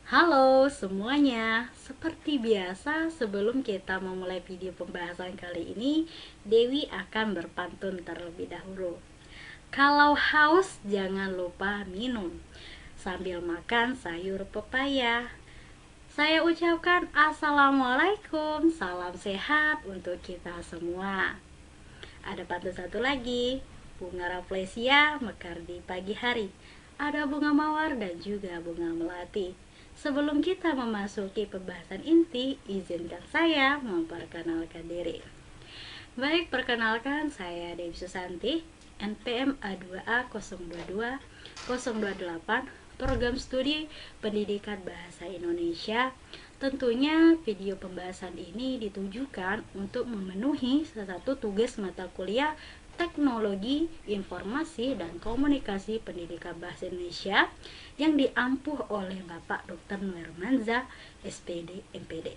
Halo semuanya, seperti biasa sebelum kita memulai video pembahasan kali ini, Dewi akan berpantun terlebih dahulu. Kalau haus jangan lupa minum, sambil makan sayur pepaya. Saya ucapkan Assalamualaikum, salam sehat untuk kita semua. Ada pantun satu lagi, bunga rafflesia mekar di pagi hari. Ada bunga mawar dan juga bunga melati. Sebelum kita memasuki pembahasan inti, izinkan saya memperkenalkan diri. Baik, perkenalkan saya Dewi Susanti, NPM A2A 022 028, Program Studi Pendidikan Bahasa Indonesia. Tentunya video pembahasan ini ditujukan untuk memenuhi salah satu tugas mata kuliah Teknologi Informasi dan Komunikasi Pendidikan Bahasa Indonesia yang diampuh oleh Bapak Dr. Nuermanza, SPD, MPD.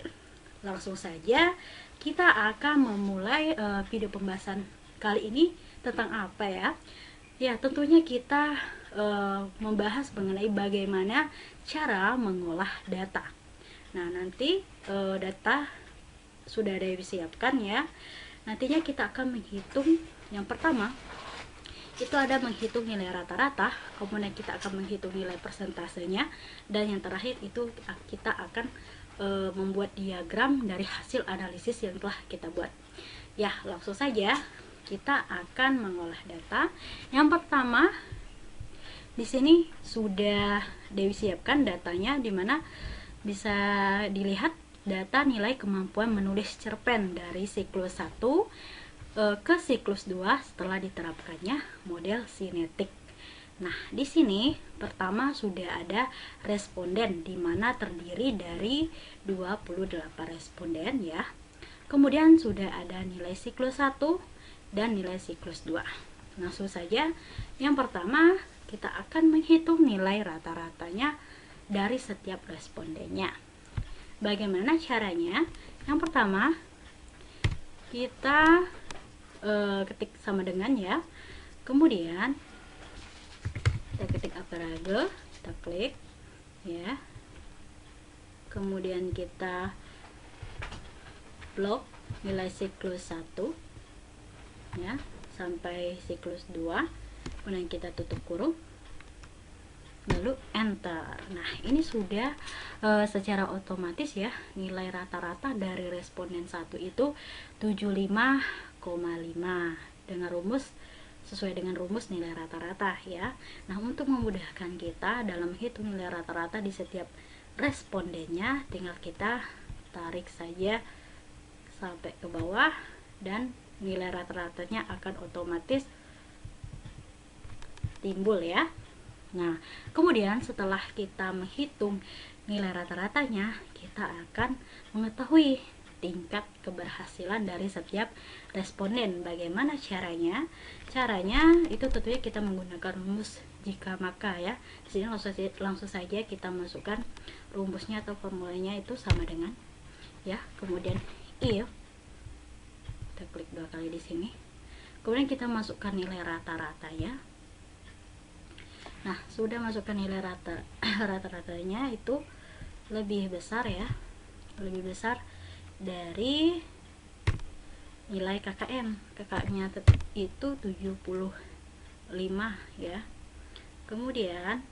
Langsung saja kita akan memulai video pembahasan kali ini tentang apa ya? Ya, tentunya kita membahas mengenai bagaimana cara mengolah data. Nah, nanti data sudah ada disiapkan ya. Nantinya kita akan menghitung, yang pertama itu ada menghitung nilai rata-rata, kemudian kita akan menghitung nilai persentasenya, dan yang terakhir itu kita akan membuat diagram dari hasil analisis yang telah kita buat. Ya, langsung saja kita akan mengolah data. Yang pertama, di sini sudah Dewi siapkan datanya, dimana bisa dilihat data nilai kemampuan menulis cerpen dari siklus 1 ke siklus 2 setelah diterapkannya model sinetik. Nah, di sini pertama sudah ada responden, di mana terdiri dari 28 responden ya. Kemudian sudah ada nilai siklus 1 dan nilai siklus 2. Langsung saja, yang pertama kita akan menghitung nilai rata-ratanya dari setiap respondennya. Bagaimana caranya? Yang pertama, kita ketik sama dengan ya. Kemudian kita ketik aperage, kita klik ya. Kemudian kita blok nilai siklus 1 ya sampai siklus 2. Kemudian kita tutup kurung, lalu enter. Nah, ini sudah secara otomatis ya, nilai rata-rata dari responden 1 itu 75,5 dengan rumus, sesuai dengan rumus nilai rata-rata ya. Nah, untuk memudahkan kita dalam menghitung nilai rata-rata di setiap respondennya, tinggal kita tarik saja sampai ke bawah dan nilai rata-ratanya akan otomatis timbul ya. Nah, kemudian setelah kita menghitung nilai rata-ratanya, kita akan mengetahui tingkat keberhasilan dari setiap responden. Bagaimana caranya? Caranya itu tentunya kita menggunakan rumus jika maka ya. Di sini langsung saja kita masukkan rumusnya atau formulanya, itu sama dengan ya. Kemudian if, kita klik 2 kali di sini. Kemudian kita masukkan nilai rata-ratanya. Nah, sudah masukkan nilai rata-ratanya itu lebih besar ya, lebih besar dari nilai KKM. KKM-nya itu 75 ya. Kemudian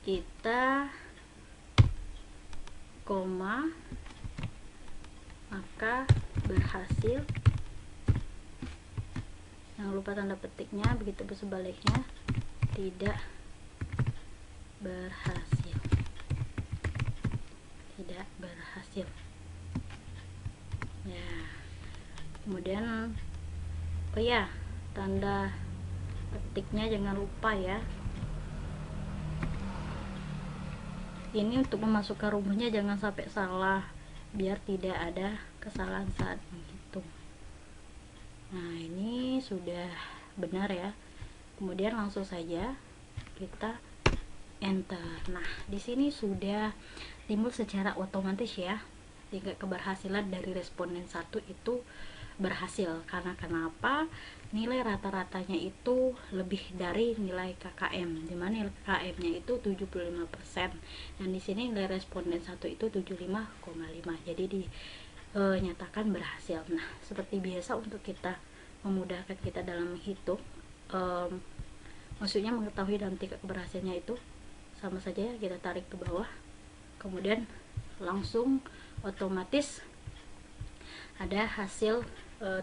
kita koma, maka berhasil. Jangan lupa tanda petiknya, begitu sebaliknya tidak berhasil. Tidak berhasil. Ya. Kemudian oh ya, tanda petiknya jangan lupa ya. Ini untuk memasukkan rumusnya jangan sampai salah, biar tidak ada kesalahan saat menghitung. Nah, ini sudah benar ya. Kemudian langsung saja kita enter. Nah, di sini sudah timbul secara otomatis ya tingkat keberhasilan dari responden 1 itu berhasil. Karena kenapa? Nilai rata-ratanya itu lebih dari nilai KKM, dimana nilai KKM-nya itu 75%, dan di sini nilai responden 1 itu 75,5, jadi dinyatakan berhasil. Nah, seperti biasa untuk kita memudahkan kita dalam menghitung, maksudnya mengetahui dalam tingkat keberhasilannya itu sama saja ya, kita tarik ke bawah, kemudian langsung otomatis ada hasil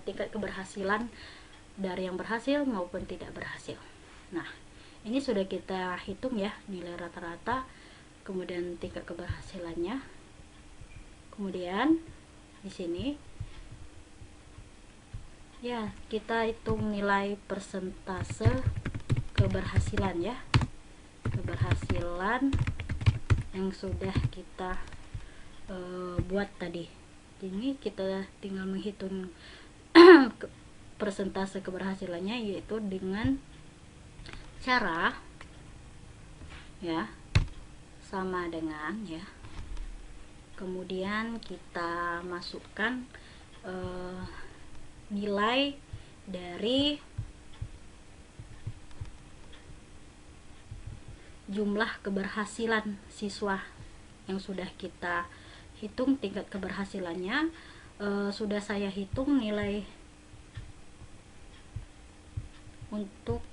tingkat keberhasilan dari yang berhasil maupun tidak berhasil. Nah, ini sudah kita hitung ya, nilai rata-rata, kemudian tingkat keberhasilannya. Kemudian di sini ya, kita hitung nilai persentase keberhasilan ya. Keberhasilan yang sudah kita buat tadi. Ini kita tinggal menghitung persentase keberhasilannya, yaitu dengan cara ya sama dengan ya, kemudian kita masukkan nilai dari jumlah keberhasilan siswa yang sudah kita hitung tingkat keberhasilannya. Sudah saya hitung nilai untuk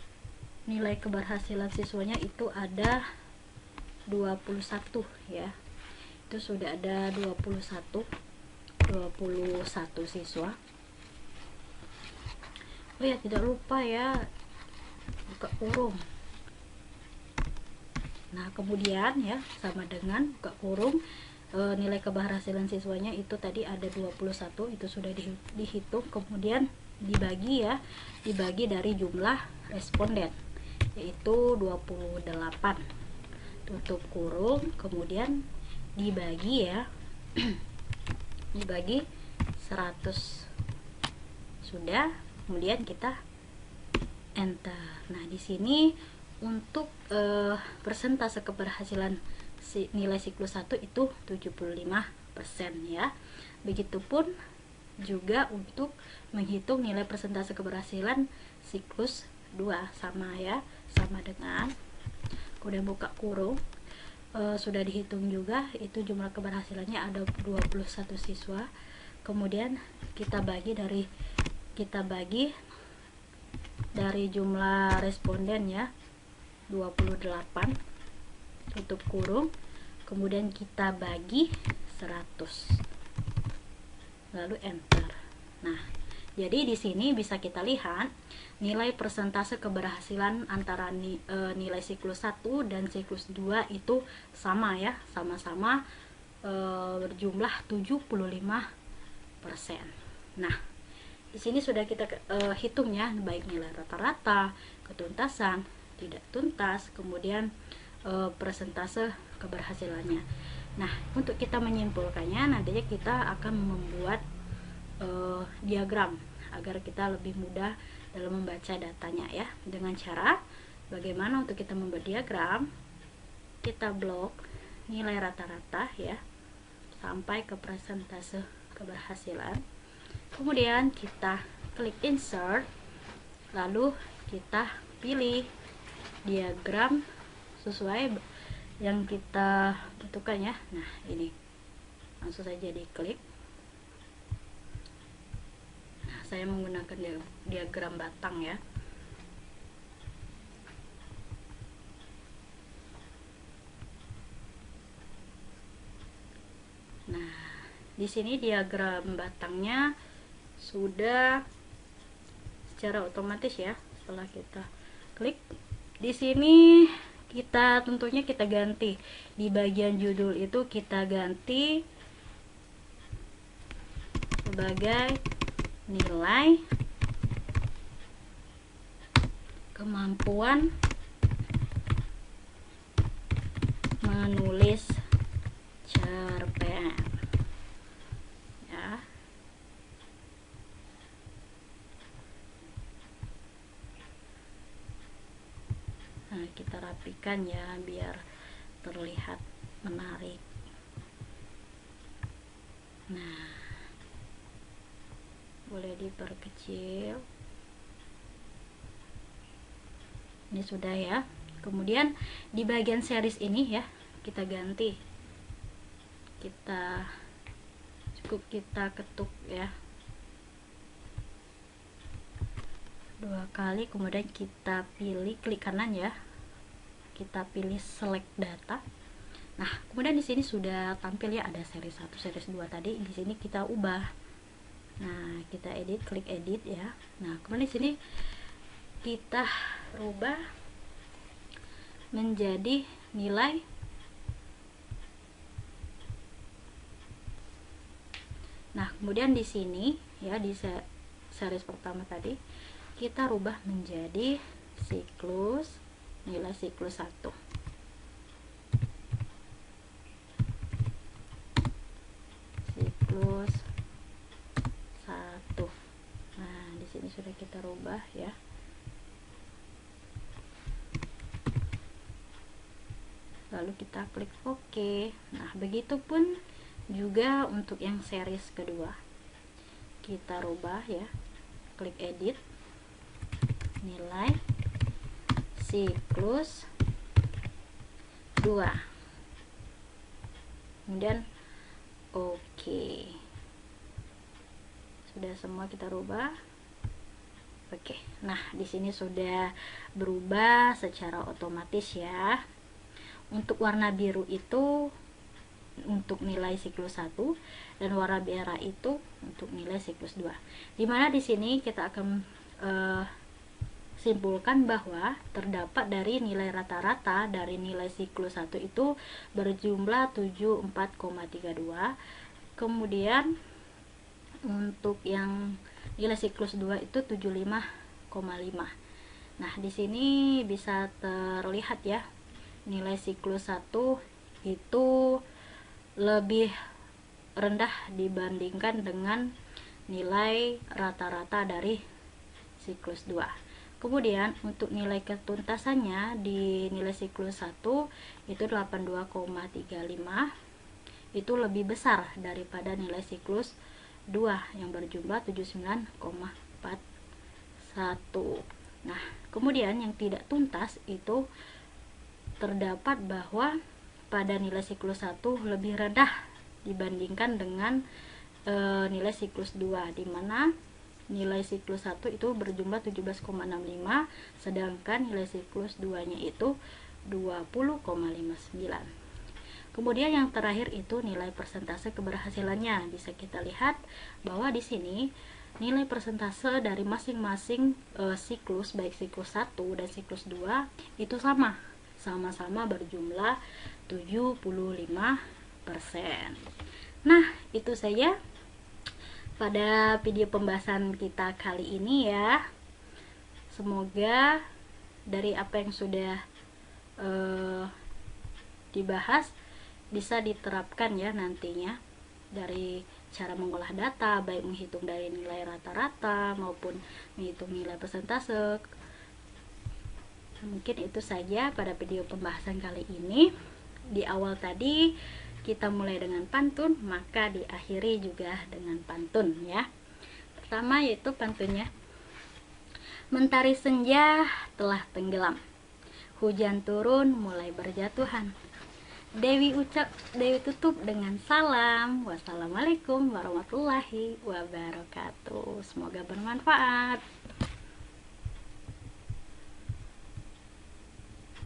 nilai keberhasilan siswanya itu ada 21 ya. Itu sudah ada 21 siswa. Oh ya, tidak lupa ya, buka kurung. Nah, kemudian ya sama dengan buka kurung, nilai keberhasilan siswanya itu tadi ada 21, itu sudah dihitung, kemudian dibagi ya, dibagi dari jumlah responden yaitu 28, tutup kurung, kemudian dibagi ya dibagi 100, sudah, kemudian kita enter. Nah, di sini untuk persentase keberhasilan nilai siklus 1 itu 75% ya. Begitupun juga untuk menghitung nilai persentase keberhasilan siklus 2, sama ya, sama dengan, kemudian buka kurung, sudah dihitung juga, itu jumlah keberhasilannya ada 21 siswa, kemudian kita bagi dari jumlah responden ya, 28, tutup kurung, kemudian kita bagi 100, lalu enter. Nah, jadi di sini bisa kita lihat nilai persentase keberhasilan antara nilai siklus 1 dan siklus 2 itu sama ya, sama-sama berjumlah 75%. Nah, di sini sudah kita hitungnya, baik nilai rata-rata, ketuntasan, tidak tuntas, kemudian persentase keberhasilannya. Nah, untuk kita menyimpulkannya, nantinya kita akan membuat diagram agar kita lebih mudah dalam membaca datanya ya. Dengan cara bagaimana untuk kita membuat diagram, kita blok nilai rata-rata ya sampai ke persentase keberhasilan, kemudian kita klik insert, lalu kita pilih diagram sesuai yang kita butuhkan ya. Nah, ini langsung saja diklik. Nah, saya menggunakan diagram batang ya. Nah, di sini diagram batangnya sudah secara otomatis ya. Setelah kita klik di sini, kita tentunya kita ganti di bagian judul itu, kita ganti sebagai nilai kemampuan menulis cerpen ya. Nah, kita rapikan ya biar terlihat menarik. Nah, boleh diperkecil. Ini sudah ya. Kemudian di bagian series ini ya, kita ganti, kita cukup kita ketuk ya 2 kali, kemudian kita pilih klik kanan ya, kita pilih select data. Nah, kemudian di sini sudah tampil ya, ada series 1, series 2 tadi. Di sini kita ubah. Nah, kita edit, klik edit ya. Nah, kemudian di sini kita rubah menjadi nilai Nah, kemudian di sini ya, di series pertama tadi kita rubah menjadi siklus, nilai siklus 1. Siklus 1. Nah, di sini sudah kita rubah ya. Lalu kita klik OK. Nah, begitupun juga untuk yang series kedua. Kita rubah ya, klik edit, nilai siklus 2, kemudian OK. Sudah semua kita rubah. Oke. Nah, di sini sudah berubah secara otomatis ya. Untuk warna biru itu untuk nilai siklus 1 dan warna merah itu untuk nilai siklus 2. Dimana di sini kita akan simpulkan bahwa terdapat dari nilai rata-rata dari nilai siklus 1 itu berjumlah 74,32. Kemudian untuk yang nilai siklus 2 itu 75,5. Nah, di sini bisa terlihat ya, nilai siklus 1 itu lebih rendah dibandingkan dengan nilai rata-rata dari siklus 2. Kemudian untuk nilai ketuntasannya di nilai siklus 1 itu 82,35, itu lebih besar daripada nilai siklus 2 yang berjumlah 79,41. Nah, kemudian yang tidak tuntas itu terdapat bahwa pada nilai siklus 1 lebih rendah dibandingkan dengan nilai siklus 2, di mana nilai siklus 1 itu berjumlah 17,65, sedangkan nilai siklus 2 nya itu 20,59. Kemudian yang terakhir itu nilai persentase keberhasilannya. Bisa kita lihat bahwa di sini nilai persentase dari masing-masing siklus, baik siklus 1 dan siklus 2 itu sama-sama berjumlah 75%. Nah, itu saja pada video pembahasan kita kali ini ya. Semoga dari apa yang sudah dibahas bisa diterapkan ya nantinya, dari cara mengolah data, baik menghitung dari nilai rata-rata maupun menghitung nilai persentase. Mungkin itu saja pada video pembahasan kali ini. Di awal tadi kita mulai dengan pantun, maka diakhiri juga dengan pantun ya. Pertama yaitu pantunnya. Mentari senja telah tenggelam, hujan turun mulai berjatuhan. Dewi tutup dengan salam. Wassalamualaikum warahmatullahi wabarakatuh. Semoga bermanfaat.